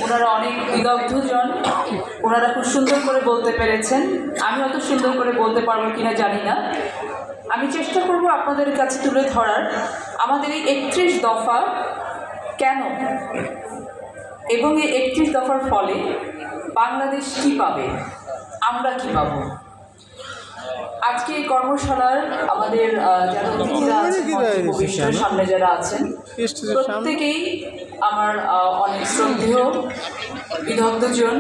ওনারা অনেক বিদগ্ধজন, ওনারা খুব সুন্দর করে বলতে পেরেছেন। আমি অত সুন্দর করে বলতে পারবো কিনা জানি না। আমি চেষ্টা করব আপনাদের কাছে তুলে ধরার আমাদের এই 31 দফা কেন, এবং এই 31 দফার ফলে বাংলাদেশ কী পাবে, আমরা কী পাবো। আজকে এই কর্মশালার আমাদের যারা অতিথিরা আছেন, ভবিষ্যতের সামনে যারা আছেন, প্রত্যেকেই আমার অনেক শ্রদ্ধেয় বিদগ্ধজন।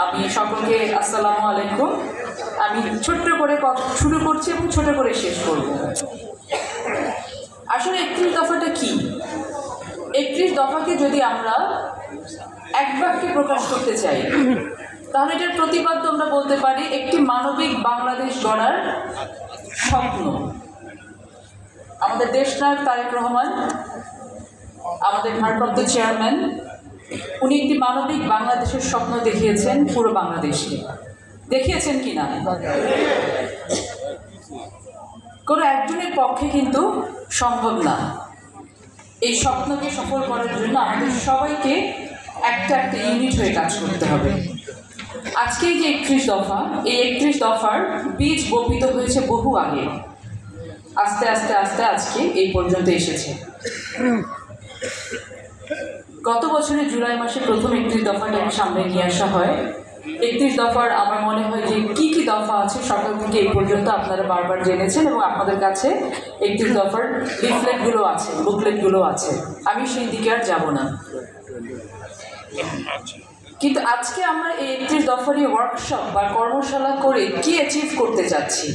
আমি সকলকে আসসালামু আলাইকুম। আমি ছোট্ট করে শুরু করছি এবং ছোট করে শেষ করব। আসলে 31 দফাটা কি? 31 দফাকে যদি আমরা এক বাক্যে প্রকাশ করতে চাই, তাহলে এটার প্রতিপাদ্য আমরা বলতে পারি একটি মানবিক বাংলাদেশ গড়ার স্বপ্ন। আমাদের দেশনায়ক তারেক রহমান, আমাদের ভারপ্রাপ্ত চেয়ারম্যান, উনি একটি মানবিক বাংলাদেশের স্বপ্ন দেখিয়েছেন পুরো বাংলাদেশকে। দেখিয়েছেন কি না? কোনো একজনের পক্ষে কিন্তু সম্ভব না। এই স্বপ্নকে সফল করার জন্য আমাদের সবাইকে একটা একটা ইউনিট হয়ে কাজ করতে হবে। আজকে যে 31 দফা, এই 31 দফার বীজ বপিত হয়েছে বহু আগে, আস্তে আস্তে আস্তে আজকে এই পর্যন্ত এসেছে। গত বছরের জুলাই মাসে প্রথম 31 দফাটাকে সামনে নিয়ে আসা হয়। 31 দফার আমার মনে হয় যে কী কী দফা আছে সকাল থেকে এই পর্যন্ত আপনারা বারবার জেনেছেন, এবং আপনাদের কাছে 31 দফার লিফলেটগুলো আছে, বুকলেটগুলো আছে। আমি সেই দিকে আর যাব না। কিন্তু আজকে আমরা এই 31 দফারই ওয়ার্কশপ বা কর্মশালা করে কি অ্যাচিভ করতে চাচ্ছি,